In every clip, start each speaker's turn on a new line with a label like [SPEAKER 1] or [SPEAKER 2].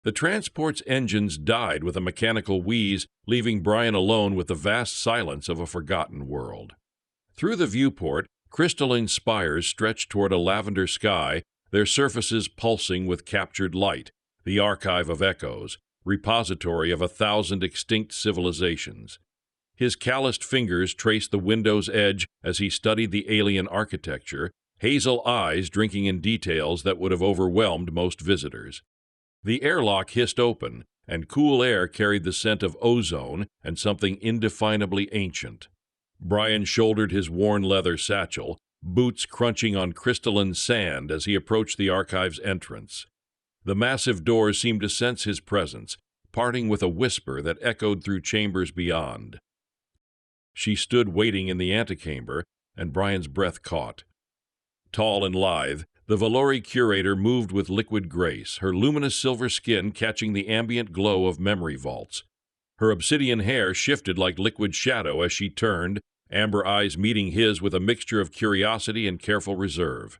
[SPEAKER 1] The transport's engines died with a mechanical wheeze, leaving Brian alone with the vast silence of a forgotten world. Through the viewport, crystalline spires stretched toward a lavender sky, their surfaces pulsing with captured light, the archive of echoes, repository of 1,000 extinct civilizations. His calloused fingers traced the window's edge as he studied the alien architecture, hazel eyes drinking in details that would have overwhelmed most visitors. The airlock hissed open, and cool air carried the scent of ozone and something indefinably ancient. Brian shouldered his worn leather satchel, boots crunching on crystalline sand as he approached the archive's entrance. The massive doors seemed to sense his presence, parting with a whisper that echoed through chambers beyond. She stood waiting in the antechamber, and Brian's breath caught. Tall and lithe, the Vaelori curator moved with liquid grace, her luminous silver skin catching the ambient glow of memory vaults. Her obsidian hair shifted like liquid shadow as she turned, amber eyes meeting his with a mixture of curiosity and careful reserve.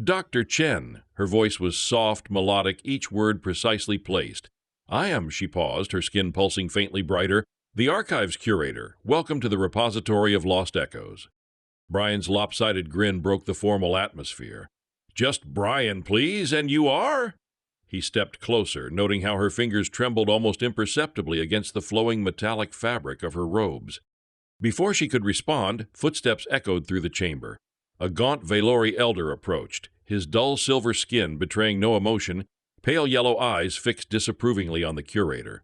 [SPEAKER 1] "Dr. Chen," her voice was soft, melodic, each word precisely placed. "I am," she paused, her skin pulsing faintly brighter, "the archives curator. Welcome to the repository of lost echoes." Brian's lopsided grin broke the formal atmosphere. "Just Brian, please, and you are?" He stepped closer, noting how her fingers trembled almost imperceptibly against the flowing metallic fabric of her robes. Before she could respond, footsteps echoed through the chamber. A gaunt Vaelori elder approached, his dull silver skin betraying no emotion, pale yellow eyes fixed disapprovingly on the curator.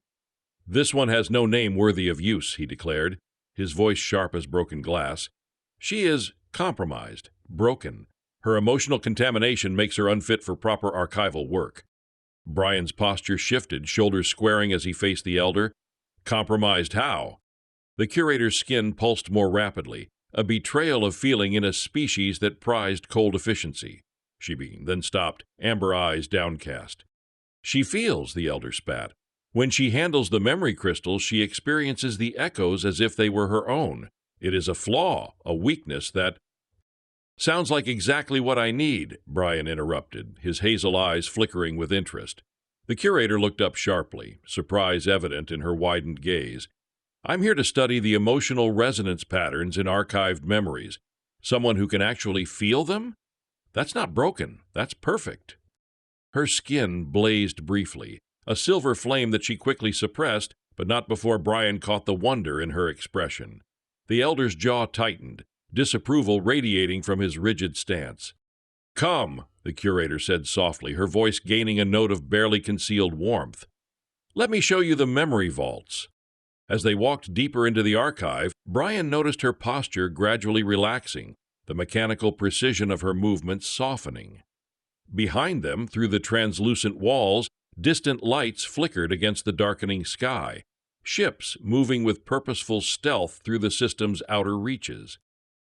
[SPEAKER 1] "This one has no name worthy of use," he declared, his voice sharp as broken glass. "She is compromised, broken. Her emotional contamination makes her unfit for proper archival work." Brian's posture shifted, shoulders squaring as he faced the elder. "Compromised how?" The curator's skin pulsed more rapidly, a betrayal of feeling in a species that prized cold efficiency. She began, then stopped, amber eyes downcast. "She feels," the elder spat. "When she handles the memory crystals, she experiences the echoes as if they were her own. It is a flaw, a weakness that—" "Sounds like exactly what I need," Brian interrupted, his hazel eyes flickering with interest. The curator looked up sharply, surprise evident in her widened gaze. "I'm here to study the emotional resonance patterns in archived memories. Someone who can actually feel them? That's not broken, that's perfect." Her skin blazed briefly, a silver flame that she quickly suppressed, but not before Brian caught the wonder in her expression. The elder's jaw tightened, disapproval radiating from his rigid stance. "Come," the curator said softly, her voice gaining a note of barely concealed warmth. "Let me show you the memory vaults." As they walked deeper into the archive, Brian noticed her posture gradually relaxing, the mechanical precision of her movements softening. Behind them, through the translucent walls, distant lights flickered against the darkening sky, ships moving with purposeful stealth through the system's outer reaches.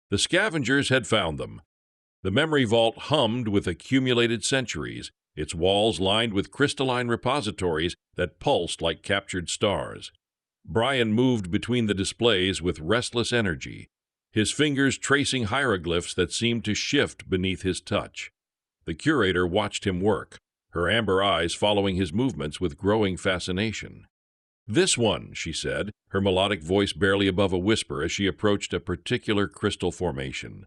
[SPEAKER 1] The scavengers had found them. The memory vault hummed with accumulated centuries, its walls lined with crystalline repositories that pulsed like captured stars. Brian moved between the displays with restless energy, his fingers tracing hieroglyphs that seemed to shift beneath his touch. The curator watched him work, her amber eyes following his movements with growing fascination. "This one," she said, her melodic voice barely above a whisper as she approached a particular crystal formation.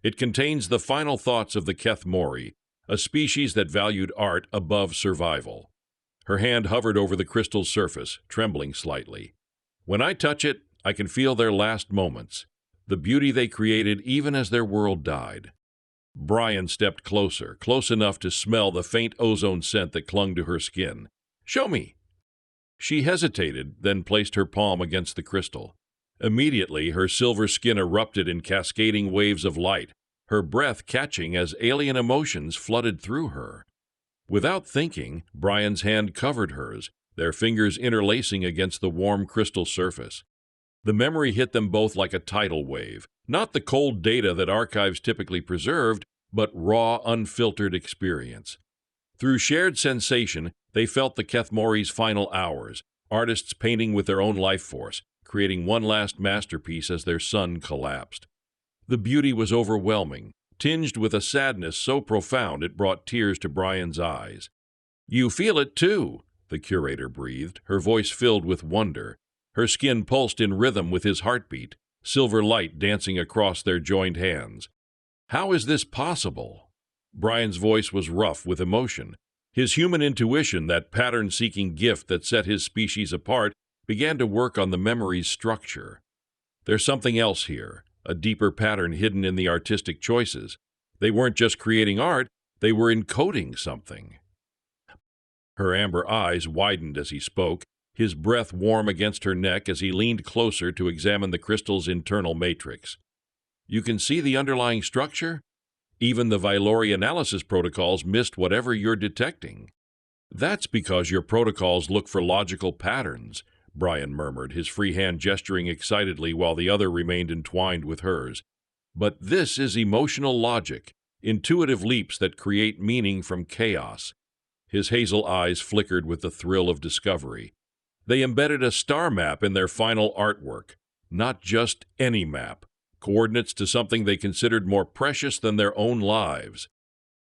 [SPEAKER 1] "It contains the final thoughts of the Kethmori, a species that valued art above survival." Her hand hovered over the crystal's surface, trembling slightly. "When I touch it, I can feel their last moments, the beauty they created even as their world died." Brian stepped closer, close enough to smell the faint ozone scent that clung to her skin. "Show me." She hesitated, then placed her palm against the crystal. Immediately, her silver skin erupted in cascading waves of light, her breath catching as alien emotions flooded through her. Without thinking, Brian's hand covered hers, their fingers interlacing against the warm crystal surface. The memory hit them both like a tidal wave, not the cold data that archives typically preserved, but raw, unfiltered experience. Through shared sensation, they felt the Kethmori's final hours, artists painting with their own life force, creating one last masterpiece as their sun collapsed. The beauty was overwhelming, tinged with a sadness so profound it brought tears to Brian's eyes. You feel it too, the curator breathed, her voice filled with wonder. Her skin pulsed in rhythm with his heartbeat, silver light dancing across their joined hands. How is this possible? Brian's voice was rough with emotion. His human intuition, that pattern-seeking gift that set his species apart, began to work on the memory's structure. There's something else here, a deeper pattern hidden in the artistic choices. They weren't just creating art, they were encoding something. Her amber eyes widened as he spoke, his breath warm against her neck as he leaned closer to examine the crystal's internal matrix. You can see the underlying structure? Even the Vaelori analysis protocols missed whatever you're detecting. That's because your protocols look for logical patterns, Brian murmured, his free hand gesturing excitedly while the other remained entwined with hers. But this is emotional logic, intuitive leaps that create meaning from chaos. His hazel eyes flickered with the thrill of discovery. They embedded a star map in their final artwork, not just any map, coordinates to something they considered more precious than their own lives.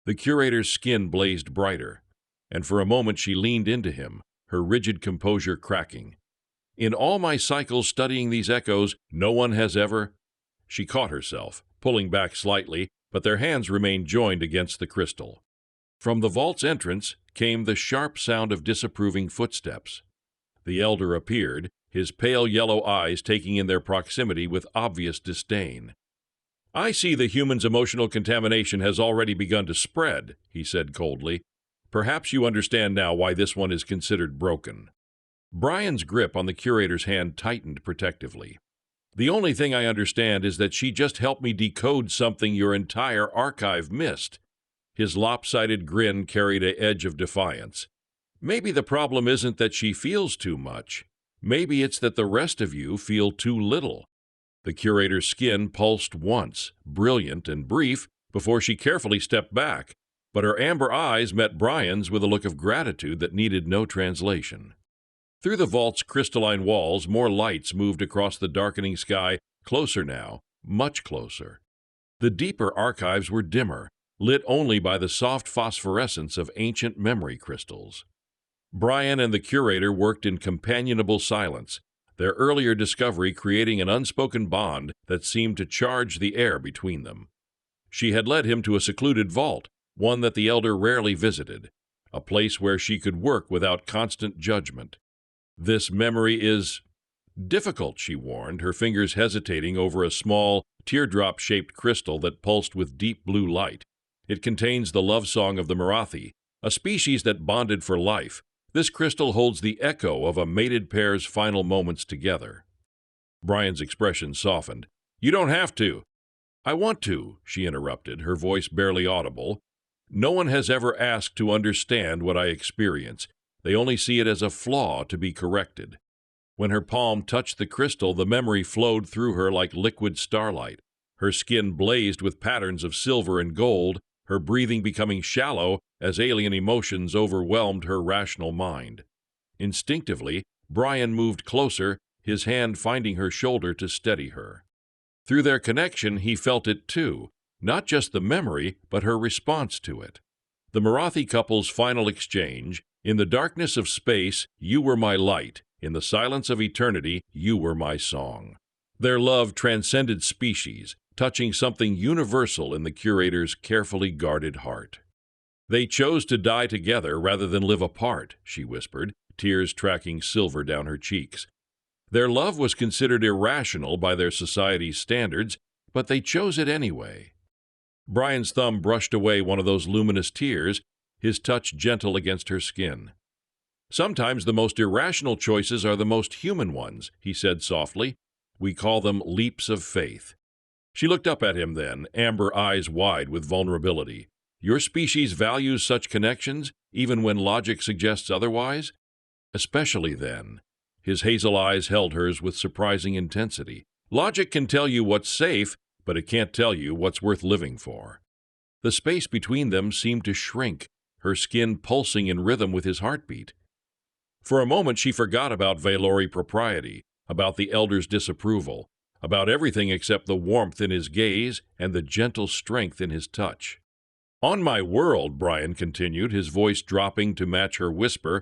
[SPEAKER 1] The curator's skin blazed brighter, and for a moment she leaned into him, her rigid composure cracking. In all my cycles studying these echoes, no one has ever... She caught herself, pulling back slightly, but their hands remained joined against the crystal. From the vault's entrance came the sharp sound of disapproving footsteps. The elder appeared, his pale yellow eyes taking in their proximity with obvious disdain. I see the human's emotional contamination has already begun to spread, he said coldly. Perhaps you understand now why this one is considered broken. Brian's grip on the curator's hand tightened protectively. The only thing I understand is that she just helped me decode something your entire archive missed. His lopsided grin carried an edge of defiance. Maybe the problem isn't that she feels too much. Maybe it's that the rest of you feel too little. The curator's skin pulsed once, brilliant and brief, before she carefully stepped back, but her amber eyes met Brian's with a look of gratitude that needed no translation. Through the vault's crystalline walls, more lights moved across the darkening sky, closer now, much closer. The deeper archives were dimmer, lit only by the soft phosphorescence of ancient memory crystals. Brian and the curator worked in companionable silence, their earlier discovery creating an unspoken bond that seemed to charge the air between them. She had led him to a secluded vault, one that the elder rarely visited, a place where she could work without constant judgment. This memory is difficult, she warned, her fingers hesitating over a small, teardrop-shaped crystal that pulsed with deep blue light. It contains the love song of the Marathi, a species that bonded for life. This crystal holds the echo of a mated pair's final moments together. Brian's expression softened. You don't have to. I want to, she interrupted, her voice barely audible. No one has ever asked to understand what I experience. They only see it as a flaw to be corrected. When her palm touched the crystal, the memory flowed through her like liquid starlight. Her skin blazed with patterns of silver and gold, her breathing becoming shallow as alien emotions overwhelmed her rational mind. Instinctively, Brian moved closer, his hand finding her shoulder to steady her. Through their connection, he felt it too, not just the memory, but her response to it. The Marathi couple's final exchange, in the darkness of space, you were my light, in the silence of eternity, you were my song. Their love transcended species, touching something universal in the curator's carefully guarded heart. They chose to die together rather than live apart, she whispered, tears tracking silver down her cheeks. Their love was considered irrational by their society's standards, but they chose it anyway. Brian's thumb brushed away one of those luminous tears, his touch gentle against her skin. Sometimes the most irrational choices are the most human ones, he said softly. We call them leaps of faith. She looked up at him then, amber eyes wide with vulnerability. Your species values such connections, even when logic suggests otherwise? Especially then. His hazel eyes held hers with surprising intensity. Logic can tell you what's safe, but it can't tell you what's worth living for. The space between them seemed to shrink, her skin pulsing in rhythm with his heartbeat. For a moment she forgot about Vaelori propriety, about the elder's disapproval, about everything except the warmth in his gaze and the gentle strength in his touch. On my world, Brian continued, his voice dropping to match her whisper,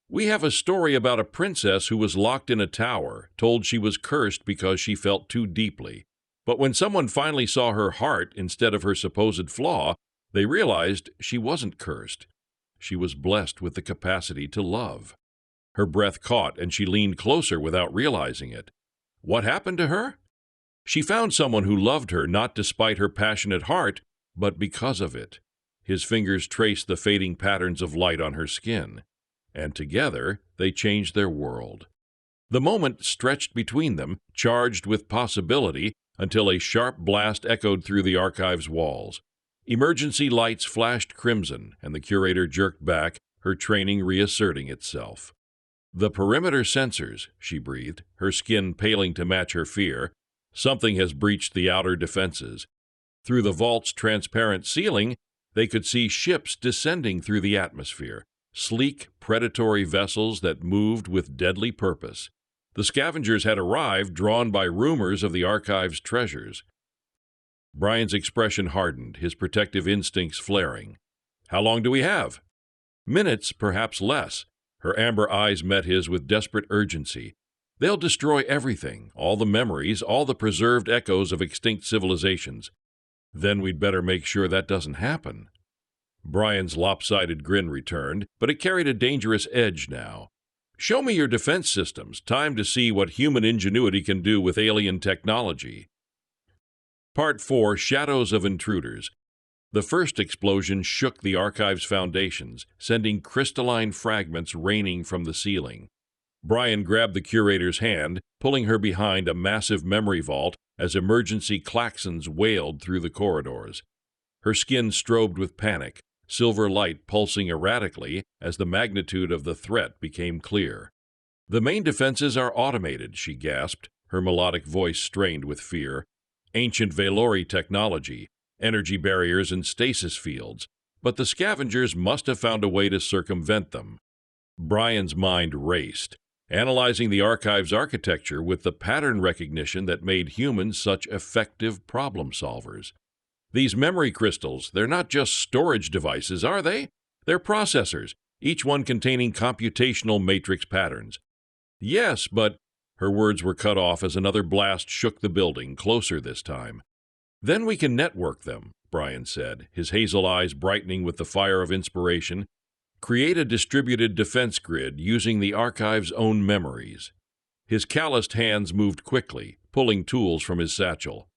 [SPEAKER 1] we have a story about a princess who was locked in a tower, told she was cursed because she felt too deeply. But when someone finally saw her heart instead of her supposed flaw, they realized she wasn't cursed. She was blessed with the capacity to love. Her breath caught, and she leaned closer without realizing it. What happened to her? She found someone who loved her not despite her passionate heart, but because of it. His fingers traced the fading patterns of light on her skin, and together they changed their world. The moment stretched between them, charged with possibility, until a sharp blast echoed through the archive's walls. Emergency lights flashed crimson, and the curator jerked back, her training reasserting itself. The perimeter sensors, she breathed, her skin paling to match her fear. Something has breached the outer defenses. Through the vault's transparent ceiling, they could see ships descending through the atmosphere, sleek, predatory vessels that moved with deadly purpose. The scavengers had arrived, drawn by rumors of the archive's treasures. Brian's expression hardened, his protective instincts flaring. How long do we have? Minutes, perhaps less. Her amber eyes met his with desperate urgency. They'll destroy everything, all the memories, all the preserved echoes of extinct civilizations. Then we'd better make sure that doesn't happen. Brian's lopsided grin returned, but it carried a dangerous edge now. Show me your defense systems. Time to see what human ingenuity can do with alien technology. Part 4, Shadows of Intruders. The first explosion shook the archive's foundations, sending crystalline fragments raining from the ceiling. Brian grabbed the curator's hand, pulling her behind a massive memory vault as emergency klaxons wailed through the corridors. Her skin strobed with panic, silver light pulsing erratically as the magnitude of the threat became clear. The main defenses are automated, she gasped, her melodic voice strained with fear. Ancient Vaelori technology, energy barriers and stasis fields, but the scavengers must have found a way to circumvent them. Brian's mind raced, analyzing the archive's architecture with the pattern recognition that made humans such effective problem solvers. These memory crystals, they're not just storage devices, are they? They're processors, each one containing computational matrix patterns. Yes, but... Her words were cut off as another blast shook the building, closer this time. Then we can network them, Brian said, his hazel eyes brightening with the fire of inspiration. Create a distributed defense grid using the archive's own memories. His calloused hands moved quickly, pulling tools from his satchel.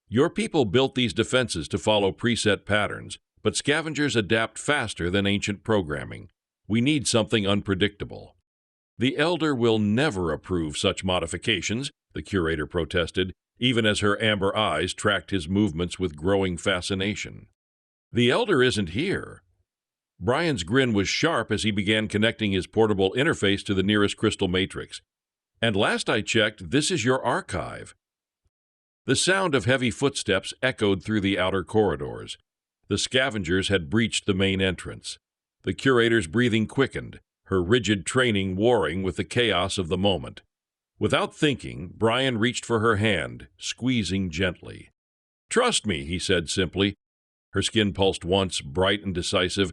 [SPEAKER 1] Your people built these defenses to follow preset patterns, but scavengers adapt faster than ancient programming. We need something unpredictable. The Elder will never approve such modifications, the curator protested, even as her amber eyes tracked his movements with growing fascination. The Elder isn't here. Brian's grin was sharp as he began connecting his portable interface to the nearest crystal matrix. And last I checked, this is your archive. The sound of heavy footsteps echoed through the outer corridors. The scavengers had breached the main entrance. The curator's breathing quickened, her rigid training warring with the chaos of the moment. Without thinking, Brian reached for her hand, squeezing gently. "Trust me," he said simply. Her skin pulsed once, bright and decisive.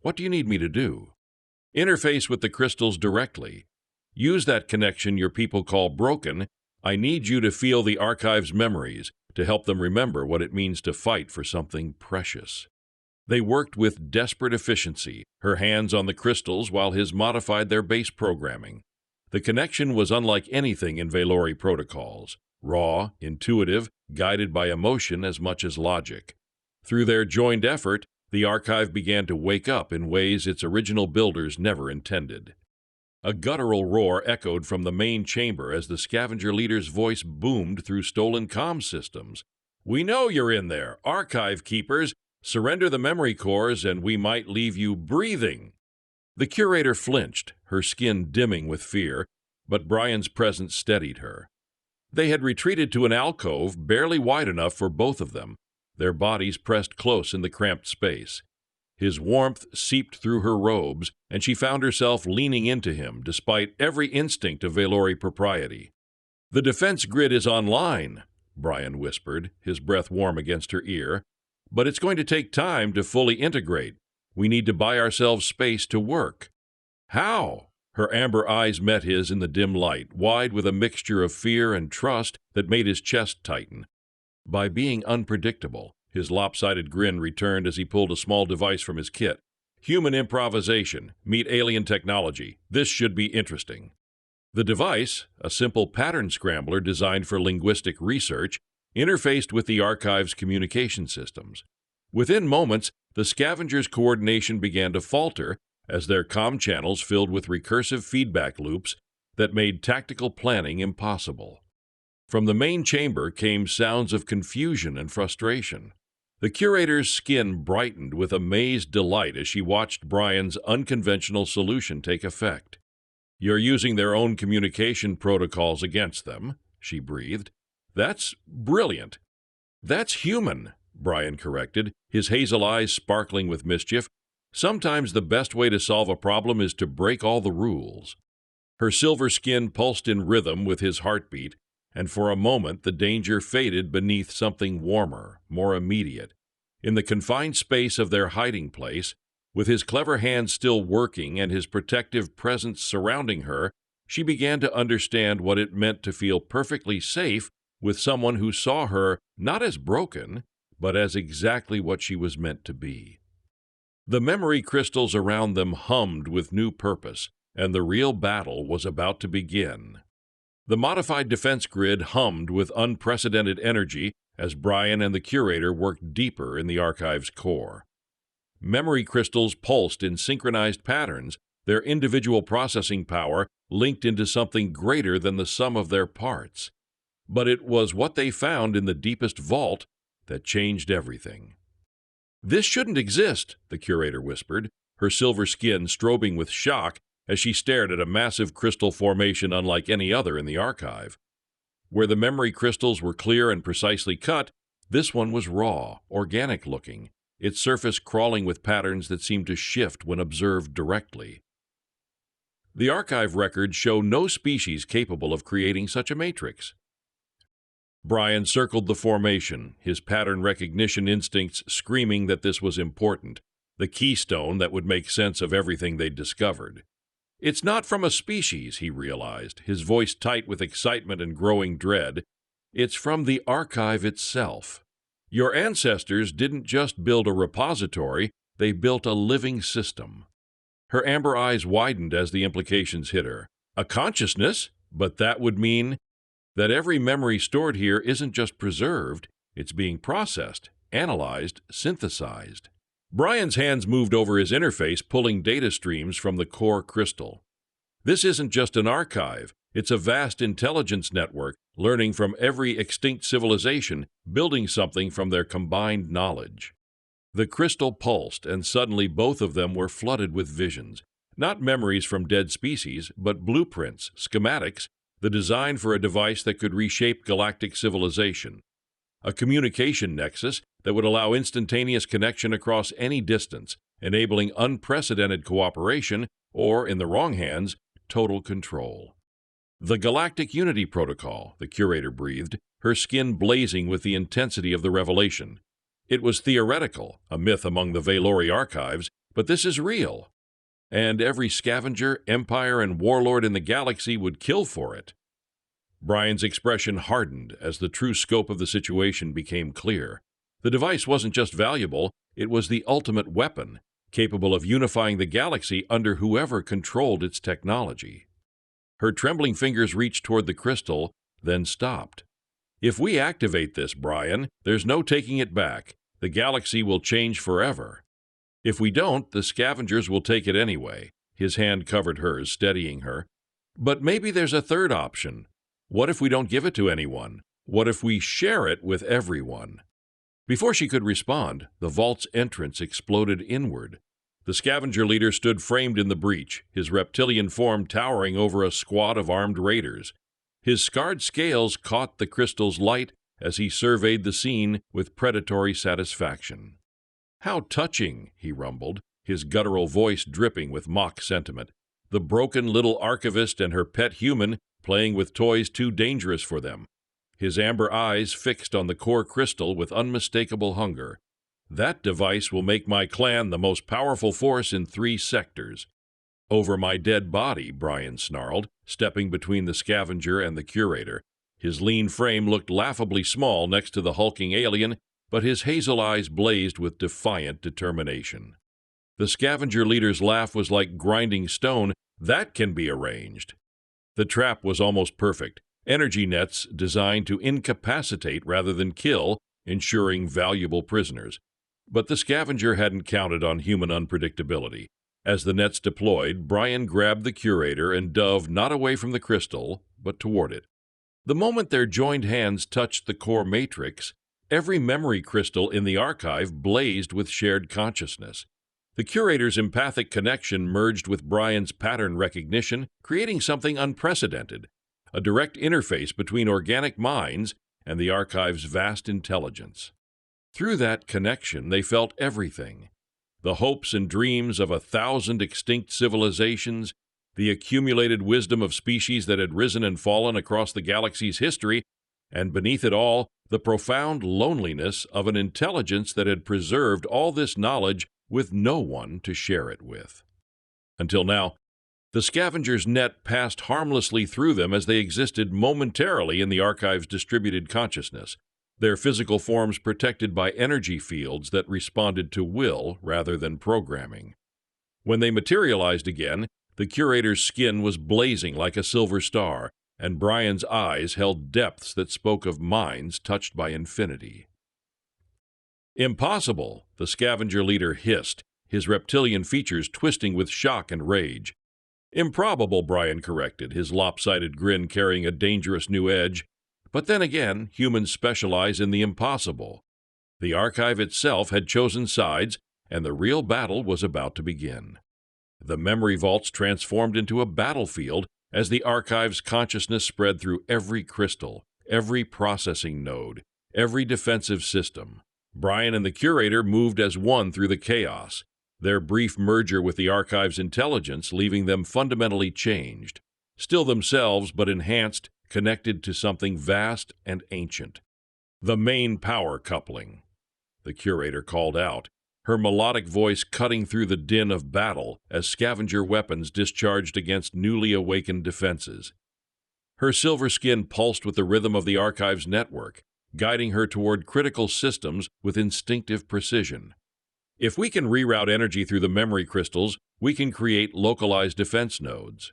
[SPEAKER 1] "What do you need me to do?" "Interface with the crystals directly. Use that connection your people call broken. I need you to feel the archive's memories, to help them remember what it means to fight for something precious." They worked with desperate efficiency, her hands on the crystals while his modified their base programming. The connection was unlike anything in Vaelori protocols, raw, intuitive, guided by emotion as much as logic. Through their joined effort, the archive began to wake up in ways its original builders never intended. A guttural roar echoed from the main chamber as the scavenger leader's voice boomed through stolen comm systems. "We know you're in there, archive keepers! Surrender the memory cores and we might leave you breathing." The curator flinched, her skin dimming with fear, but Brian's presence steadied her. They had retreated to an alcove barely wide enough for both of them, their bodies pressed close in the cramped space. His warmth seeped through her robes, and she found herself leaning into him despite every instinct of Vaelori propriety. "The defense grid is online," Brian whispered, his breath warm against her ear. But it's going to take time to fully integrate. We need to buy ourselves space to work. How? Her amber eyes met his in the dim light, wide with a mixture of fear and trust that made his chest tighten. By being unpredictable, his lopsided grin returned as he pulled a small device from his kit. Human improvisation, meet alien technology. This should be interesting. The device, a simple pattern scrambler designed for linguistic research, interfaced with the archive's communication systems. Within moments, the scavengers' coordination began to falter as their comm channels filled with recursive feedback loops that made tactical planning impossible. From the main chamber came sounds of confusion and frustration. The curator's skin brightened with amazed delight as she watched Brian's unconventional solution take effect. "You're using their own communication protocols against them," she breathed. "That's brilliant." "That's human," Brian corrected, his hazel eyes sparkling with mischief. "Sometimes the best way to solve a problem is to break all the rules." Her silver skin pulsed in rhythm with his heartbeat, and for a moment the danger faded beneath something warmer, more immediate. In the confined space of their hiding place, with his clever hands still working and his protective presence surrounding her, she began to understand what it meant to feel perfectly safe with someone who saw her not as broken, but as exactly what she was meant to be. The memory crystals around them hummed with new purpose, and the real battle was about to begin. The modified defense grid hummed with unprecedented energy as Brian and the curator worked deeper in the archive's core. Memory crystals pulsed in synchronized patterns, their individual processing power linked into something greater than the sum of their parts. But it was what they found in the deepest vault that changed everything. "This shouldn't exist," the curator whispered, her silver skin strobing with shock as she stared at a massive crystal formation unlike any other in the archive. Where the memory crystals were clear and precisely cut, this one was raw, organic-looking, its surface crawling with patterns that seemed to shift when observed directly. The archive records show no species capable of creating such a matrix. Brian circled the formation, his pattern recognition instincts screaming that this was important, the keystone that would make sense of everything they'd discovered. "It's not from a species," he realized, his voice tight with excitement and growing dread. "It's from the archive itself. Your ancestors didn't just build a repository, they built a living system." Her amber eyes widened as the implications hit her. "A consciousness? But that would mean that every memory stored here isn't just preserved, it's being processed, analyzed, synthesized." Brian's hands moved over his interface, pulling data streams from the core crystal. "This isn't just an archive, it's a vast intelligence network, learning from every extinct civilization, building something from their combined knowledge." The crystal pulsed, and suddenly both of them were flooded with visions. Not memories from dead species, but blueprints, schematics, the design for a device that could reshape galactic civilization. A communication nexus that would allow instantaneous connection across any distance, enabling unprecedented cooperation, or, in the wrong hands, total control. "The Galactic Unity Protocol," the curator breathed, her skin blazing with the intensity of the revelation. "It was theoretical, a myth among the Vaelori archives, but this is real. And every scavenger, empire, and warlord in the galaxy would kill for it." Brian's expression hardened as the true scope of the situation became clear. The device wasn't just valuable, it was the ultimate weapon, capable of unifying the galaxy under whoever controlled its technology. Her trembling fingers reached toward the crystal, then stopped. "If we activate this, Brian, there's no taking it back. The galaxy will change forever. If we don't, the scavengers will take it anyway." His hand covered hers, steadying her. "But maybe there's a third option. What if we don't give it to anyone? What if we share it with everyone?" Before she could respond, the vault's entrance exploded inward. The scavenger leader stood framed in the breach, his reptilian form towering over a squad of armed raiders. His scarred scales caught the crystal's light as he surveyed the scene with predatory satisfaction. "How touching," he rumbled, his guttural voice dripping with mock sentiment. The broken little archivist and her pet human playing with toys too dangerous for them. His amber eyes fixed on the core crystal with unmistakable hunger. That device will make my clan the most powerful force in 3 sectors. Over my dead body, Brian snarled, stepping between the scavenger and the curator. His lean frame looked laughably small next to the hulking alien, but his hazel eyes blazed with defiant determination. The scavenger leader's laugh was like grinding stone. That can be arranged. The trap was almost perfect. Energy nets designed to incapacitate rather than kill, ensuring valuable prisoners. But the scavenger hadn't counted on human unpredictability. As the nets deployed, Brian grabbed the curator and dove not away from the crystal, but toward it. The moment their joined hands touched the core matrix, every memory crystal in the archive blazed with shared consciousness. The curator's empathic connection merged with Brian's pattern recognition, creating something unprecedented, a direct interface between organic minds and the archive's vast intelligence. Through that connection, they felt everything: the hopes and dreams of 1,000 extinct civilizations, the accumulated wisdom of species that had risen and fallen across the galaxy's history, and beneath it all, the profound loneliness of an intelligence that had preserved all this knowledge with no one to share it with. Until now, the scavenger's net passed harmlessly through them as they existed momentarily in the archive's distributed consciousness, their physical forms protected by energy fields that responded to will rather than programming. When they materialized again, the curator's skin was blazing like a silver star, and Brian's eyes held depths that spoke of minds touched by infinity. "Impossible," the scavenger leader hissed, his reptilian features twisting with shock and rage. "Improbable," Brian corrected, his lopsided grin carrying a dangerous new edge. But then again, humans specialize in the impossible. The archive itself had chosen sides, and the real battle was about to begin. The memory vaults transformed into a battlefield as the archive's consciousness spread through every crystal, every processing node, every defensive system. Brian and the curator moved as one through the chaos, their brief merger with the archive's intelligence leaving them fundamentally changed, still themselves but enhanced, connected to something vast and ancient. "The main power coupling," the curator called out, her melodic voice cutting through the din of battle as scavenger weapons discharged against newly awakened defenses. Her silver skin pulsed with the rhythm of the archive's network, guiding her toward critical systems with instinctive precision. "If we can reroute energy through the memory crystals, we can create localized defense nodes."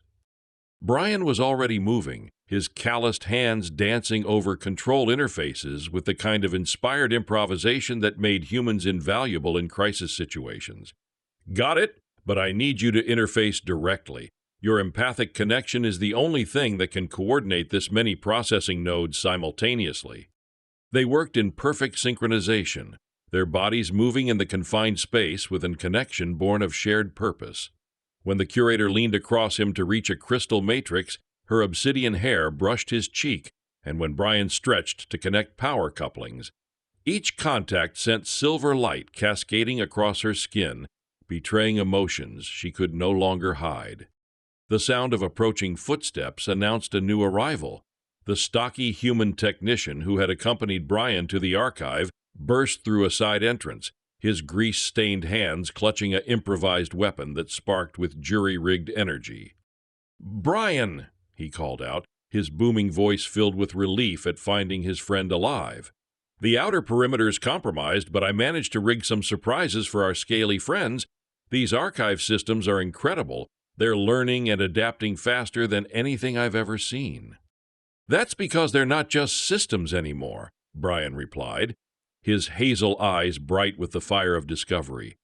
[SPEAKER 1] Brian was already moving, his calloused hands dancing over control interfaces with the kind of inspired improvisation that made humans invaluable in crisis situations. "Got it, but I need you to interface directly. Your empathic connection is the only thing that can coordinate this many processing nodes simultaneously." They worked in perfect synchronization, their bodies moving in the confined space with a connection born of shared purpose. When the curator leaned across him to reach a crystal matrix, her obsidian hair brushed his cheek, and when Brian stretched to connect power couplings, each contact sent silver light cascading across her skin, betraying emotions she could no longer hide. The sound of approaching footsteps announced a new arrival. The stocky human technician who had accompanied Brian to the archive burst through a side entrance, his grease-stained hands clutching an improvised weapon that sparked with jury-rigged energy. "Brian!" he called out, his booming voice filled with relief at finding his friend alive. "The outer perimeter's compromised, but I managed to rig some surprises for our scaly friends. These archive systems are incredible. They're learning and adapting faster than anything I've ever seen." "That's because they're not just systems anymore," Brian replied, his hazel eyes bright with the fire of discovery.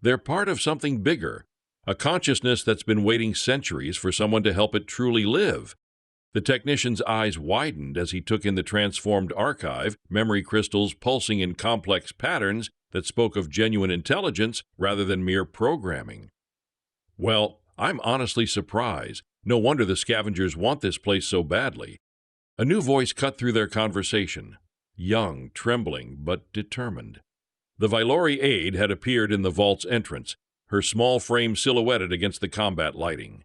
[SPEAKER 1] "They're part of something bigger, a consciousness that's been waiting centuries for someone to help it truly live." The technician's eyes widened as he took in the transformed archive, memory crystals pulsing in complex patterns that spoke of genuine intelligence rather than mere programming. "Well, I'm honestly surprised. No wonder the scavengers want this place so badly." A new voice cut through their conversation, young, trembling, but determined. The Vaelori aide had appeared in the vault's entrance, her small frame silhouetted against the combat lighting.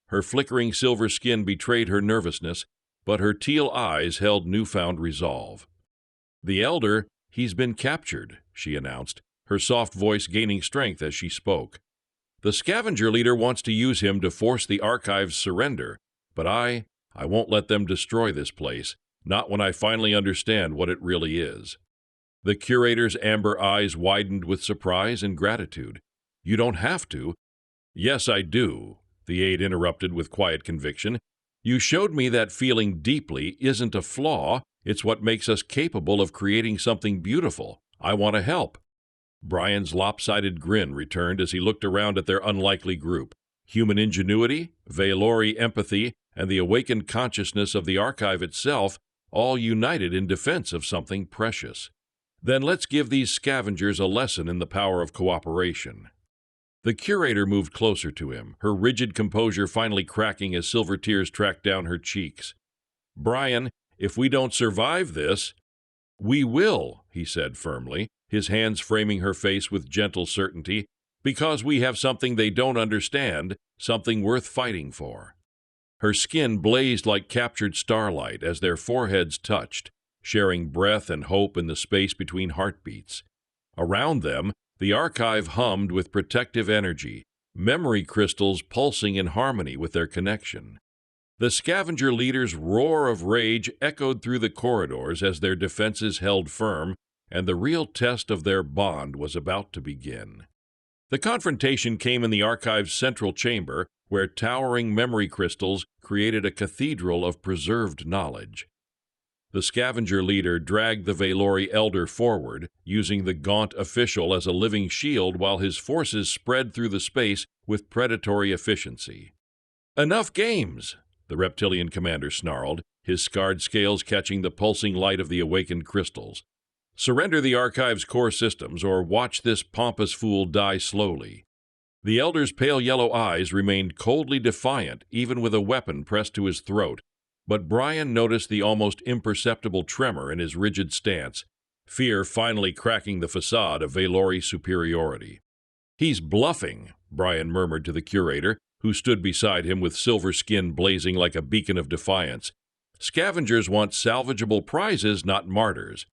[SPEAKER 1] Her flickering silver skin betrayed her nervousness, but her teal eyes held newfound resolve. "The Elder, he's been captured," she announced, her soft voice gaining strength as she spoke. "The scavenger leader wants to use him to force the archive's surrender, but I won't let them destroy this place, not when I finally understand what it really is." The curator's amber eyes widened with surprise and gratitude. "You don't have to." "Yes, I do," the aide interrupted with quiet conviction. "You showed me that feeling deeply isn't a flaw, it's what makes us capable of creating something beautiful. I want to help." Brian's lopsided grin returned as he looked around at their unlikely group. Human ingenuity, Vaelori empathy, and the awakened consciousness of the archive itself, all united in defense of something precious. "Then let's give these scavengers a lesson in the power of cooperation." The curator moved closer to him, her rigid composure finally cracking as silver tears tracked down her cheeks. "Brian, if we don't survive this—" "We will," he said firmly, his hands framing her face with gentle certainty, "because we have something they don't understand, something worth fighting for." Her skin blazed like captured starlight as their foreheads touched, sharing breath and hope in the space between heartbeats. Around them, the archive hummed with protective energy, memory crystals pulsing in harmony with their connection. The scavenger leader's roar of rage echoed through the corridors as their defenses held firm, and the real test of their bond was about to begin. The confrontation came in the archive's central chamber, where towering memory crystals created a cathedral of preserved knowledge. The scavenger leader dragged the Vaelori elder forward, using the gaunt official as a living shield while his forces spread through the space with predatory efficiency. "Enough games!" the reptilian commander snarled, his scarred scales catching the pulsing light of the awakened crystals. "Surrender the archive's core systems, or watch this pompous fool die slowly." The elder's pale yellow eyes remained coldly defiant, even with a weapon pressed to his throat, but Brian noticed the almost imperceptible tremor in his rigid stance, fear finally cracking the facade of Vaelori superiority. "He's bluffing," Brian murmured to the curator, who stood beside him with silver skin blazing like a beacon of defiance. "Scavengers want salvageable prizes, not martyrs."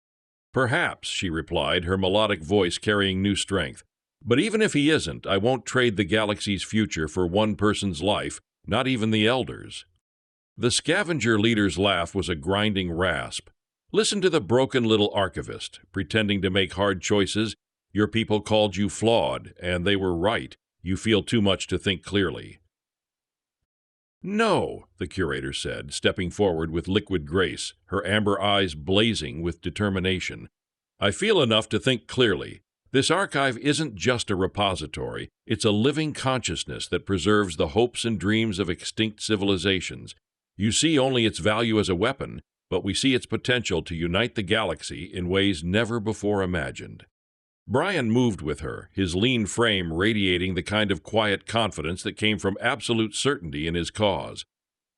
[SPEAKER 1] "Perhaps," she replied, her melodic voice carrying new strength. "But even if he isn't, I won't trade the galaxy's future for one person's life, not even the Elder's." The scavenger leader's laugh was a grinding rasp. "Listen to the broken little archivist, pretending to make hard choices. Your people called you flawed, and they were right. You feel too much to think clearly." "No," the curator said, stepping forward with liquid grace, her amber eyes blazing with determination. "I feel enough to think clearly. This archive isn't just a repository. It's a living consciousness that preserves the hopes and dreams of extinct civilizations. You see only its value as a weapon, but we see its potential to unite the galaxy in ways never before imagined." Brian moved with her, his lean frame radiating the kind of quiet confidence that came from absolute certainty in his cause.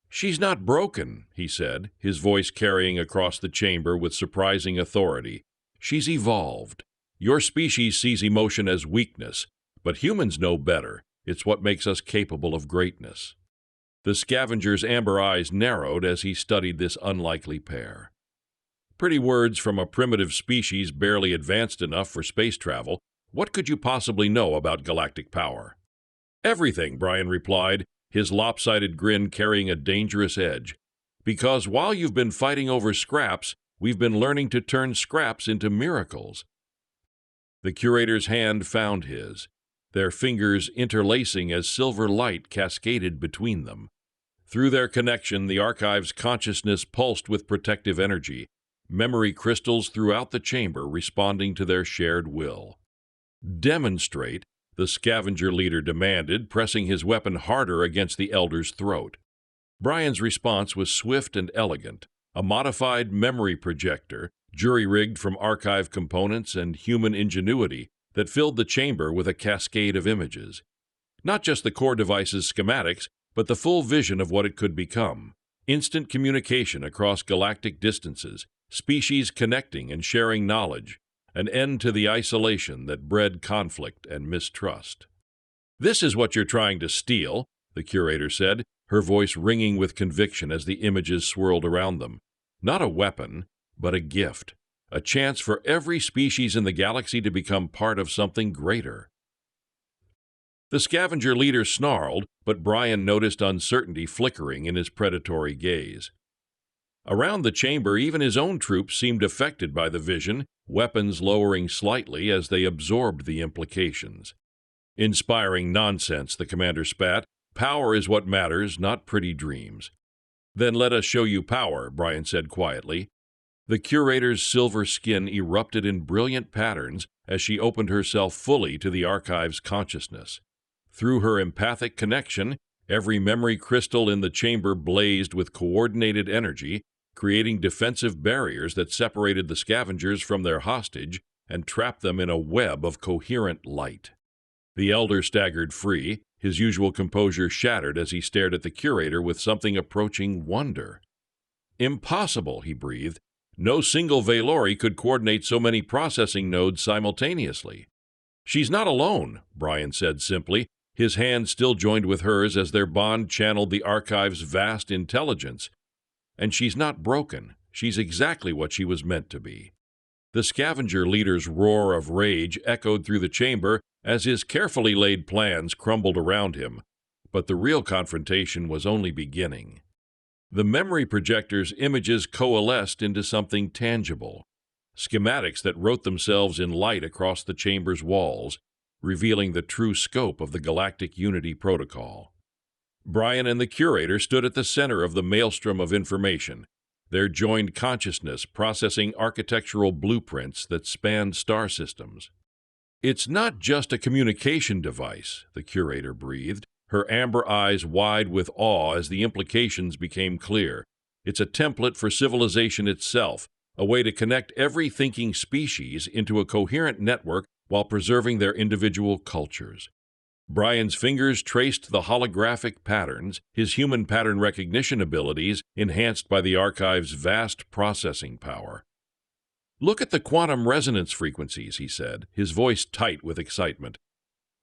[SPEAKER 1] "She's not broken," he said, his voice carrying across the chamber with surprising authority. "She's evolved. Your species sees emotion as weakness, but humans know better. It's what makes us capable of greatness." The scavenger's amber eyes narrowed as he studied this unlikely pair. "Pretty words from a primitive species barely advanced enough for space travel. What could you possibly know about galactic power?" "Everything," Brian replied, his lopsided grin carrying a dangerous edge. "Because while you've been fighting over scraps, we've been learning to turn scraps into miracles." The curator's hand found his, their fingers interlacing as silver light cascaded between them. Through their connection, the archive's consciousness pulsed with protective energy, memory crystals throughout the chamber responding to their shared will. "Demonstrate," the scavenger leader demanded, pressing his weapon harder against the elder's throat. Brian's response was swift and elegant, a modified memory projector, jury-rigged from archive components and human ingenuity, that filled the chamber with a cascade of images. Not just the core device's schematics, but the full vision of what it could become. Instant communication across galactic distances, species connecting and sharing knowledge, an end to the isolation that bred conflict and mistrust. "This is what you're trying to steal," the curator said, her voice ringing with conviction as the images swirled around them. "Not a weapon, but a gift. a chance for every species in the galaxy to become part of something greater. The scavenger leader snarled, but Brian noticed uncertainty flickering in his predatory gaze. Around the chamber, even his own troops seemed affected by the vision, weapons lowering slightly as they absorbed the implications. Inspiring nonsense, the commander spat. Power is what matters, not pretty dreams. Then let us show you power, Brian said quietly. The curator's silver skin erupted in brilliant patterns as she opened herself fully to the archive's consciousness. Through her empathic connection, every memory crystal in the chamber blazed with coordinated energy, creating defensive barriers that separated the scavengers from their hostage and trapped them in a web of coherent light. The elder staggered free, his usual composure shattered as he stared at the curator with something approaching wonder. Impossible, he breathed. No single Vaelori could coordinate so many processing nodes simultaneously. She's not alone, Brian said simply, his hand still joined with hers as their bond channeled the archive's vast intelligence. And she's not broken. She's exactly what she was meant to be. The scavenger leader's roar of rage echoed through the chamber as his carefully laid plans crumbled around him. But the real confrontation was only beginning. The memory projector's images coalesced into something tangible. Schematics that wrote themselves in light across the chamber's walls, revealing the true scope of the Galactic Unity Protocol. Brian and the curator stood at the center of the maelstrom of information, their joined consciousness processing architectural blueprints that spanned star systems. It's not just a communication device, the curator breathed, her amber eyes wide with awe as the implications became clear. It's a template for civilization itself, a way to connect every thinking species into a coherent network while preserving their individual cultures. Brian's fingers traced the holographic patterns, his human pattern recognition abilities enhanced by the archive's vast processing power. Look at the quantum resonance frequencies, he said, his voice tight with excitement.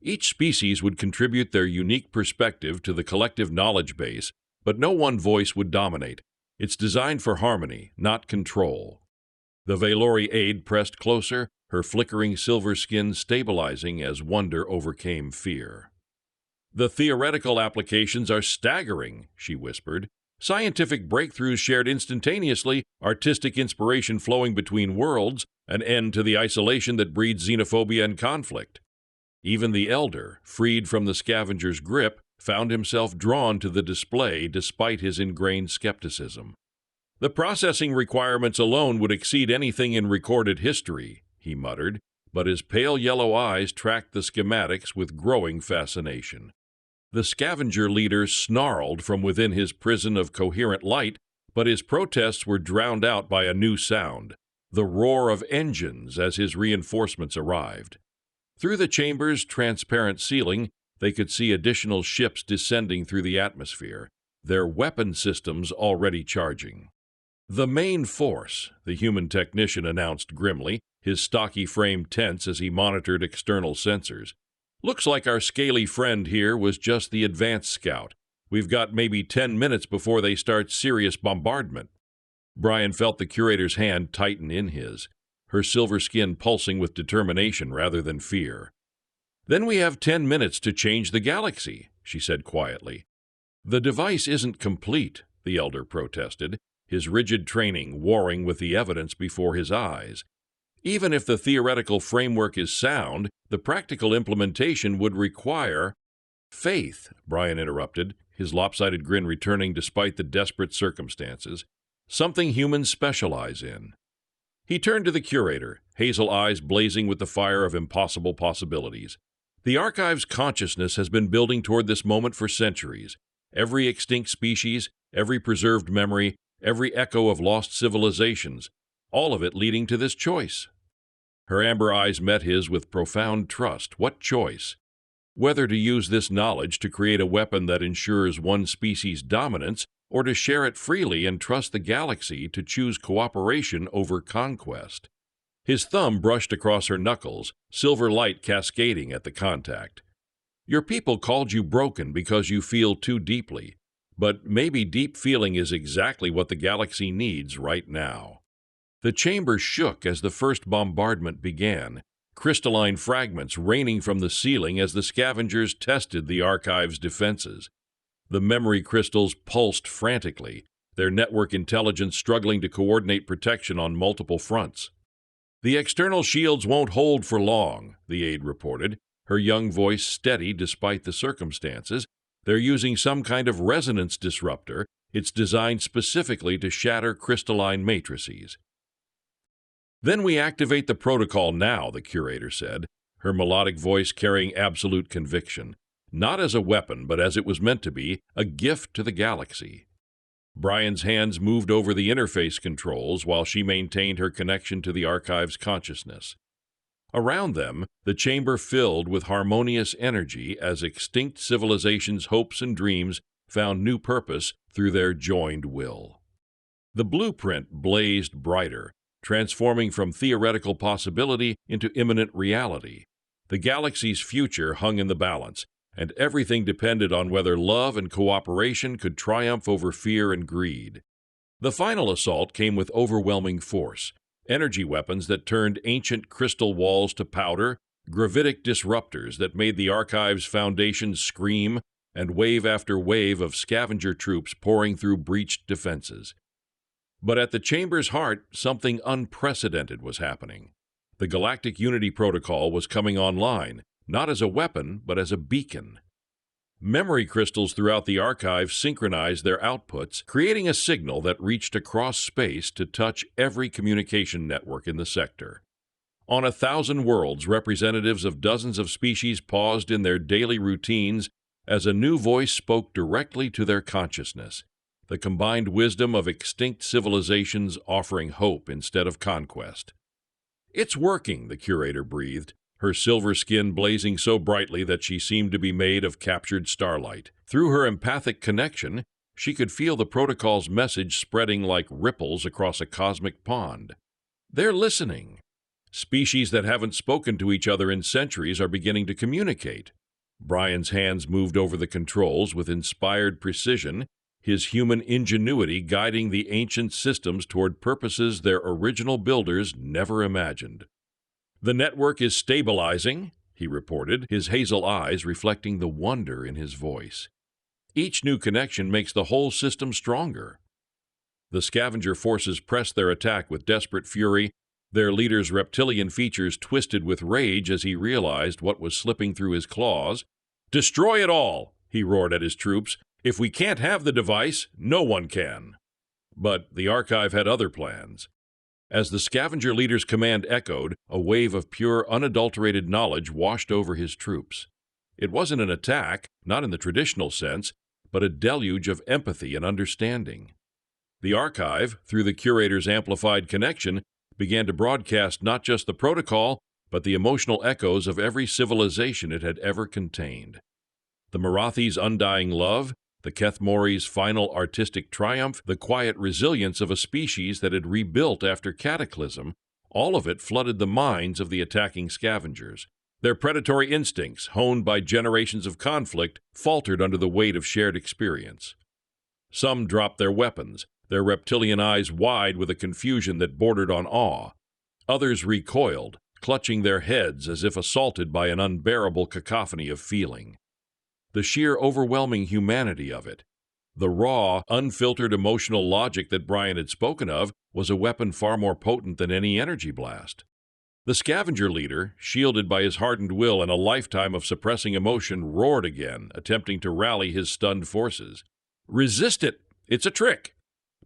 [SPEAKER 1] Each species would contribute their unique perspective to the collective knowledge base, but no one voice would dominate. It's designed for harmony, not control. The Vaelori aide pressed closer, her flickering silver skin stabilizing as wonder overcame fear. The theoretical applications are staggering, she whispered. Scientific breakthroughs shared instantaneously, artistic inspiration flowing between worlds, an end to the isolation that breeds xenophobia and conflict. Even the elder, freed from the scavenger's grip, found himself drawn to the display despite his ingrained skepticism. The processing requirements alone would exceed anything in recorded history, he muttered, but his pale yellow eyes tracked the schematics with growing fascination. The scavenger leader snarled from within his prison of coherent light, but his protests were drowned out by a new sound, the roar of engines as his reinforcements arrived. Through the chamber's transparent ceiling, they could see additional ships descending through the atmosphere, their weapon systems already charging. The main force, the human technician announced grimly, his stocky frame tense as he monitored external sensors. Looks like our scaly friend here was just the advance scout. We've got maybe 10 minutes before they start serious bombardment. Brian felt the curator's hand tighten in his, her silver skin pulsing with determination rather than fear. Then we have 10 minutes to change the galaxy, she said quietly. The device isn't complete, the elder protested, his rigid training warring with the evidence before his eyes. Even if the theoretical framework is sound, the practical implementation would require— Faith, Brian interrupted, his lopsided grin returning despite the desperate circumstances. Something humans specialize in. He turned to the curator, hazel eyes blazing with the fire of impossible possibilities. The archive's consciousness has been building toward this moment for centuries. Every extinct species, every preserved memory, every echo of lost civilizations, all of it leading to this choice. Her amber eyes met his with profound trust. What choice? Whether to use this knowledge to create a weapon that ensures one species' dominance, or to share it freely and trust the galaxy to choose cooperation over conquest. His thumb brushed across her knuckles, silver light cascading at the contact. Your people called you broken because you feel too deeply, but maybe deep feeling is exactly what the galaxy needs right now. The chamber shook as the first bombardment began, crystalline fragments raining from the ceiling as the scavengers tested the archive's defenses. The memory crystals pulsed frantically, their network intelligence struggling to coordinate protection on multiple fronts. "The external shields won't hold for long," the aide reported, her young voice steady despite the circumstances. "They're using some kind of resonance disruptor. It's designed specifically to shatter crystalline matrices." "Then we activate the protocol now," the curator said, her melodic voice carrying absolute conviction. Not as a weapon, but as it was meant to be, a gift to the galaxy. Brian's hands moved over the interface controls while she maintained her connection to the archive's consciousness. Around them, the chamber filled with harmonious energy as extinct civilizations' hopes and dreams found new purpose through their joined will. The blueprint blazed brighter, transforming from theoretical possibility into imminent reality. The galaxy's future hung in the balance, and everything depended on whether love and cooperation could triumph over fear and greed. The final assault came with overwhelming force, energy weapons that turned ancient crystal walls to powder, gravitic disruptors that made the archive's foundations scream, and wave after wave of scavenger troops pouring through breached defenses. But at the chamber's heart, something unprecedented was happening. The Galactic Unity Protocol was coming online, not as a weapon, but as a beacon. Memory crystals throughout the archive synchronized their outputs, creating a signal that reached across space to touch every communication network in the sector. On 1,000 worlds, representatives of dozens of species paused in their daily routines as a new voice spoke directly to their consciousness, the combined wisdom of extinct civilizations offering hope instead of conquest. "It's working," the curator breathed, her silver skin blazing so brightly that she seemed to be made of captured starlight. Through her empathic connection, she could feel the protocol's message spreading like ripples across a cosmic pond. "They're listening. Species that haven't spoken to each other in centuries are beginning to communicate." Brian's hands moved over the controls with inspired precision, his human ingenuity guiding the ancient systems toward purposes their original builders never imagined. "The network is stabilizing," he reported, his hazel eyes reflecting the wonder in his voice. "Each new connection makes the whole system stronger." The scavenger forces pressed their attack with desperate fury, their leader's reptilian features twisted with rage as he realized what was slipping through his claws. "Destroy it all!" he roared at his troops. "If we can't have the device, no one can." But the archive had other plans. As the scavenger leader's command echoed, a wave of pure, unadulterated knowledge washed over his troops. It wasn't an attack, not in the traditional sense, but a deluge of empathy and understanding. The archive, through the curator's amplified connection, began to broadcast not just the protocol, but the emotional echoes of every civilization it had ever contained. The Marathi's undying love, the Kethmori's final artistic triumph, the quiet resilience of a species that had rebuilt after cataclysm, all of it flooded the minds of the attacking scavengers. Their predatory instincts, honed by generations of conflict, faltered under the weight of shared experience. Some dropped their weapons, their reptilian eyes wide with a confusion that bordered on awe. Others recoiled, clutching their heads as if assaulted by an unbearable cacophony of feeling. The sheer overwhelming humanity of it, the raw, unfiltered emotional logic that Brian had spoken of, was a weapon far more potent than any energy blast. The scavenger leader, shielded by his hardened will and a lifetime of suppressing emotion, roared again, attempting to rally his stunned forces. "Resist it! It's a trick!"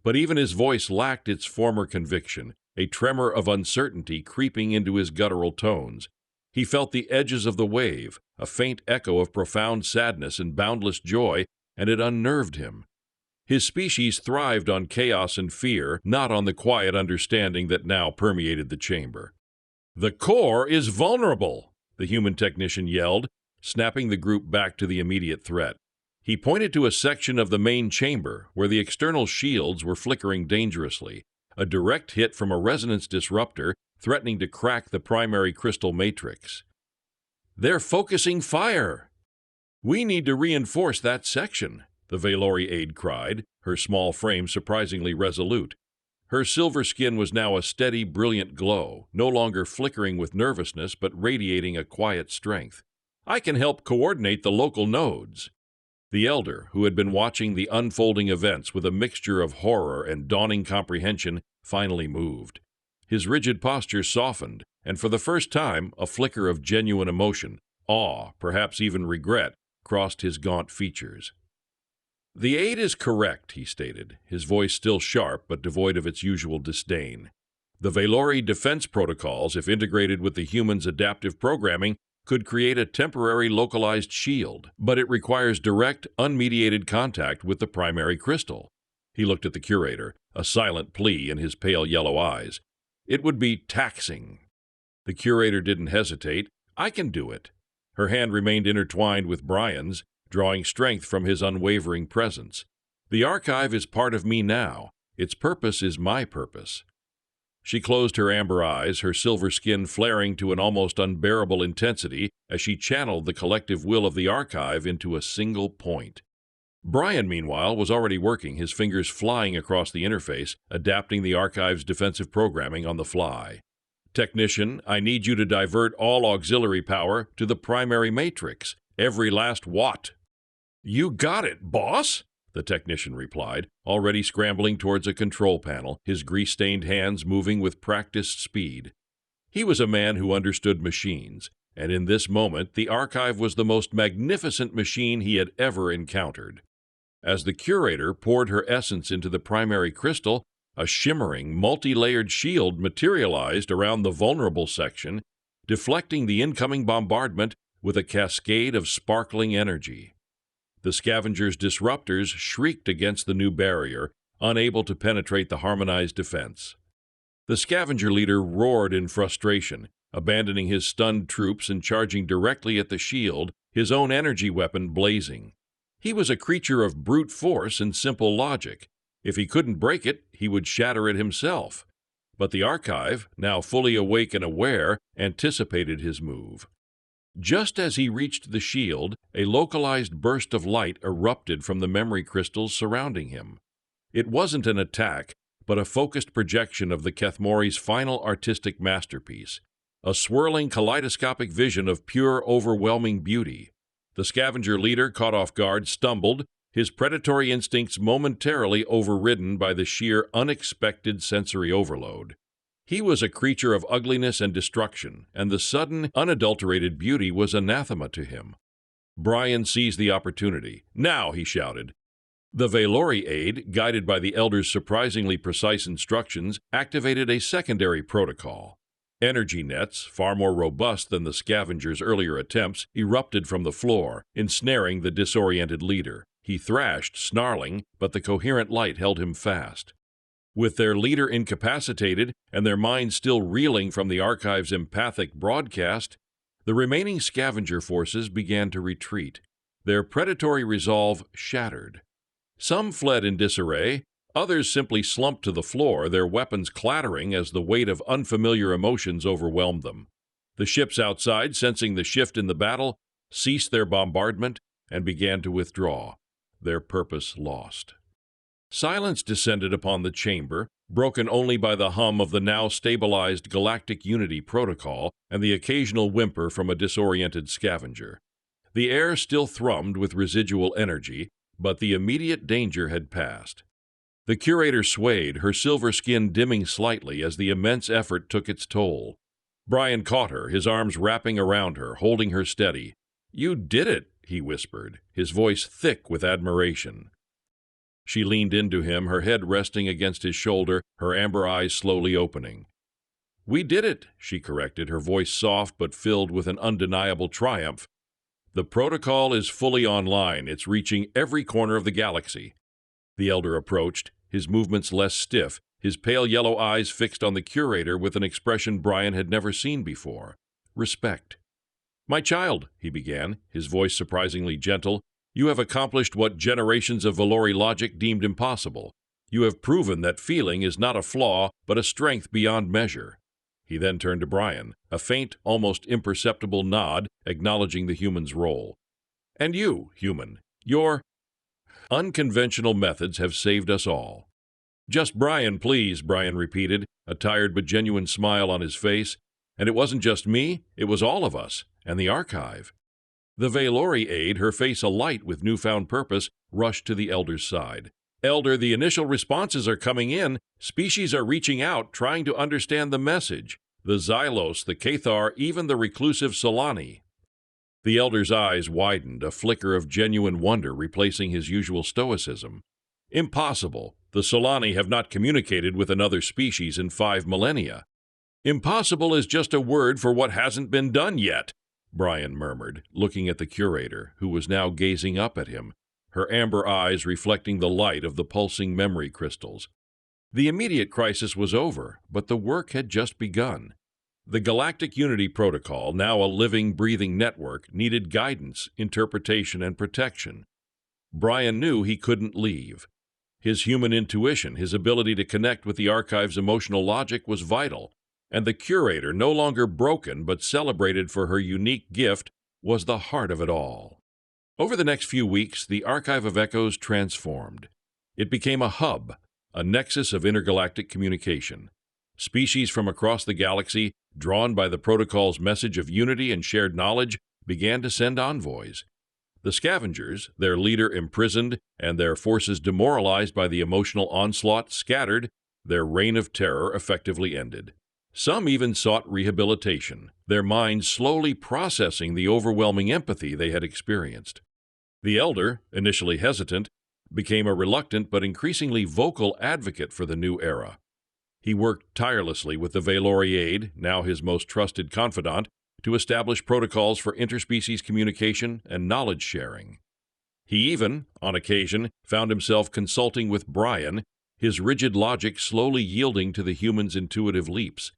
[SPEAKER 1] But even his voice lacked its former conviction, a tremor of uncertainty creeping into his guttural tones. He felt the edges of the wave, a faint echo of profound sadness and boundless joy, and it unnerved him. His species thrived on chaos and fear, not on the quiet understanding that now permeated the chamber. "The core is vulnerable," the human technician yelled, snapping the group back to the immediate threat. He pointed to a section of the main chamber where the external shields were flickering dangerously, a direct hit from a resonance disruptor threatening to crack the primary crystal matrix. "They're focusing fire!" "We need to reinforce that section," the Vaelori aide cried, her small frame surprisingly resolute. Her silver skin was now a steady, brilliant glow, no longer flickering with nervousness but radiating a quiet strength. "I can help coordinate the local nodes." The elder, who had been watching the unfolding events with a mixture of horror and dawning comprehension, finally moved. His rigid posture softened, and for the first time a flicker of genuine emotion, awe, perhaps even regret, crossed his gaunt features. "The aide is correct," he stated, his voice still sharp but devoid of its usual disdain. "The Vaelori defense protocols, if integrated with the humans' adaptive programming, could create a temporary localized shield, but it requires direct, unmediated contact with the primary crystal." He looked at the curator, a silent plea in his pale yellow eyes. "It would be taxing." The curator didn't hesitate. "I can do it." Her hand remained intertwined with Brian's, drawing strength from his unwavering presence. "The archive is part of me now. Its purpose is my purpose." She closed her amber eyes, her silver skin flaring to an almost unbearable intensity as she channeled the collective will of the archive into a single point. Brian, meanwhile, was already working, his fingers flying across the interface, adapting the archive's defensive programming on the fly. "Technician, I need you to divert all auxiliary power to the primary matrix. Every last watt." "You got it, boss," the technician replied, already scrambling towards a control panel, his grease-stained hands moving with practiced speed. He was a man who understood machines, and in this moment the archive was the most magnificent machine he had ever encountered. As the curator poured her essence into the primary crystal, a shimmering, multi-layered shield materialized around the vulnerable section, deflecting the incoming bombardment with a cascade of sparkling energy. The scavengers' disruptors shrieked against the new barrier, unable to penetrate the harmonized defense. The scavenger leader roared in frustration, abandoning his stunned troops and charging directly at the shield, his own energy weapon blazing. He was a creature of brute force and simple logic. If he couldn't break it, he would shatter it himself. But the archive, now fully awake and aware, anticipated his move. Just as he reached the shield, a localized burst of light erupted from the memory crystals surrounding him. It wasn't an attack, but a focused projection of the Kethmori's final artistic masterpiece, a swirling kaleidoscopic vision of pure, overwhelming beauty. The scavenger leader, caught off guard, stumbled, his predatory instincts momentarily overridden by the sheer, unexpected sensory overload. He was a creature of ugliness and destruction, and the sudden, unadulterated beauty was anathema to him. Brian seized the opportunity. "Now!" he shouted. The Vaelori aide, guided by the elder's surprisingly precise instructions, activated a secondary protocol. Energy nets, far more robust than the scavenger's earlier attempts, erupted from the floor, ensnaring the disoriented leader. He thrashed, snarling, but the coherent light held him fast. With their leader incapacitated and their minds still reeling from the archive's empathic broadcast, the remaining scavenger forces began to retreat, their predatory resolve shattered. Some fled in disarray, others simply slumped to the floor, their weapons clattering as the weight of unfamiliar emotions overwhelmed them. The ships outside, sensing the shift in the battle, ceased their bombardment and began to withdraw, their purpose lost. Silence descended upon the chamber, broken only by the hum of the now stabilized galactic unity protocol and the occasional whimper from a disoriented scavenger. The air still thrummed with residual energy, but the immediate danger had passed. The curator swayed, her silver skin dimming slightly as the immense effort took its toll. Brian caught her, his arms wrapping around her, holding her steady. "You did it," he whispered, his voice thick with admiration. She leaned into him, her head resting against his shoulder, her amber eyes slowly opening. "We did it," she corrected, her voice soft but filled with an undeniable triumph. "The protocol is fully online. It's reaching every corner of the galaxy." The elder approached, his movements less stiff, his pale yellow eyes fixed on the curator with an expression Brian had never seen before. Respect. "My child," he began, his voice surprisingly gentle, "you have accomplished what generations of Vaelori logic deemed impossible. You have proven that feeling is not a flaw, but a strength beyond measure." He then turned to Brian, a faint, almost imperceptible nod, acknowledging the human's role. "And you, human, your unconventional methods have saved us all." "Just Brian, please," Brian repeated, a tired but genuine smile on his face. And it wasn't just me, it was all of us, and the archive. The Vaelori aide, her face alight with newfound purpose, rushed to the Elder's side. "Elder, the initial responses are coming in. Species are reaching out, trying to understand the message. The Xylos, the Cathar, even the reclusive Solani." The Elder's eyes widened, a flicker of genuine wonder replacing his usual stoicism. "Impossible. The Solani have not communicated with another species in 5 millennia. "Impossible is just a word for what hasn't been done yet," Brian murmured, looking at the curator, who was now gazing up at him, her amber eyes reflecting the light of the pulsing memory crystals. The immediate crisis was over, but the work had just begun. The Galactic Unity Protocol, now a living, breathing network, needed guidance, interpretation, and protection. Brian knew he couldn't leave. His human intuition, his ability to connect with the archive's emotional logic was vital, and the curator, no longer broken but celebrated for her unique gift, was the heart of it all. Over the next few weeks, the Archive of Echoes transformed. It became a hub, a nexus of intergalactic communication. Species from across the galaxy, drawn by the protocol's message of unity and shared knowledge, began to send envoys. The scavengers, their leader imprisoned and their forces demoralized by the emotional onslaught, scattered, their reign of terror effectively ended. Some even sought rehabilitation, their minds slowly processing the overwhelming empathy they had experienced. The Elder, initially hesitant, became a reluctant but increasingly vocal advocate for the new era. He worked tirelessly with the Vaelori aide, now his most trusted confidant, to establish protocols for interspecies communication and knowledge sharing. He even, on occasion, found himself consulting with Brian, his rigid logic slowly yielding to the human's intuitive leaps.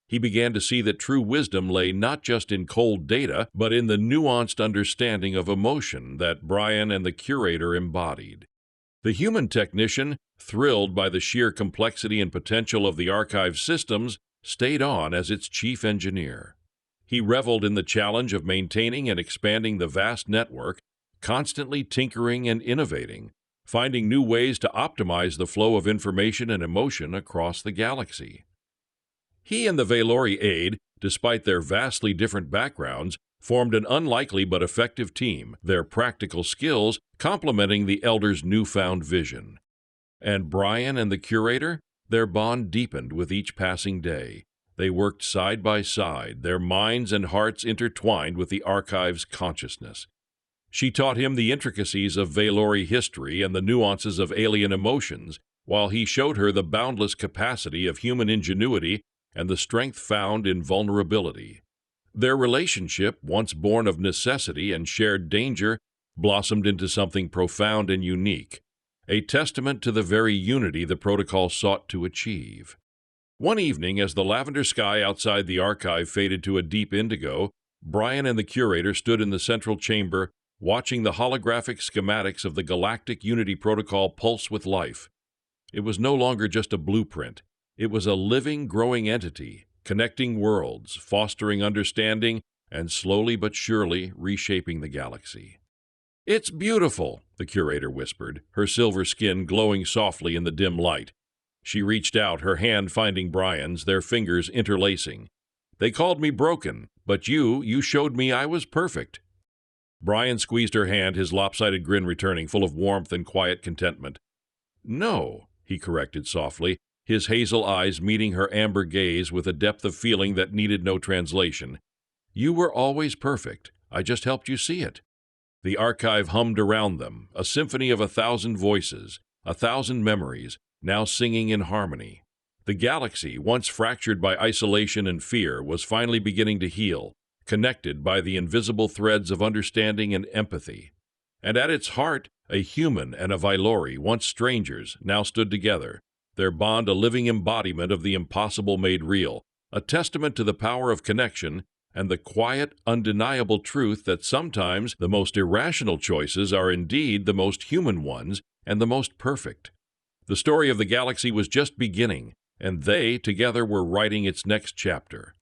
[SPEAKER 1] He began to see that true wisdom lay not just in cold data, but in the nuanced understanding of emotion that Brian and the curator embodied. The human technician, thrilled by the sheer complexity and potential of the archive's systems, stayed on as its chief engineer. He reveled in the challenge of maintaining and expanding the vast network, constantly tinkering and innovating, finding new ways to optimize the flow of information and emotion across the galaxy. He and the Vaelori aide, despite their vastly different backgrounds, formed an unlikely but effective team, their practical skills complementing the Elder's newfound vision. And Brian and the curator? Their bond deepened with each passing day. They worked side by side, their minds and hearts intertwined with the archive's consciousness. She taught him the intricacies of Vaelori history and the nuances of alien emotions, while he showed her the boundless capacity of human ingenuity and the strength found in vulnerability. Their relationship, once born of necessity and shared danger, blossomed into something profound and unique, a testament to the very unity the protocol sought to achieve. One evening, as the lavender sky outside the archive faded to a deep indigo, Brian and the curator stood in the central chamber, watching the holographic schematics of the Galactic Unity Protocol pulse with life. It was no longer just a blueprint. It was a living, growing entity, connecting worlds, fostering understanding, and slowly but surely reshaping the galaxy. "It's beautiful," the curator whispered, her silver skin glowing softly in the dim light. She reached out, her hand finding Brian's, their fingers interlacing. "They called me broken, but you showed me I was perfect." Brian squeezed her hand, his lopsided grin returning, full of warmth and quiet contentment. "No," he corrected softly, his hazel eyes meeting her amber gaze with a depth of feeling that needed no translation. "You were always perfect. I just helped you see it." The archive hummed around them, a symphony of 1,000 voices, 1,000 memories, now singing in harmony. The galaxy, once fractured by isolation and fear, was finally beginning to heal, connected by the invisible threads of understanding and empathy. And at its heart, a human and a Vaelori, once strangers, now stood together, their bond a living embodiment of the impossible made real, a testament to the power of connection and the quiet, undeniable truth that sometimes the most irrational choices are indeed the most human ones and the most perfect. The story of the galaxy was just beginning, and they together were writing its next chapter.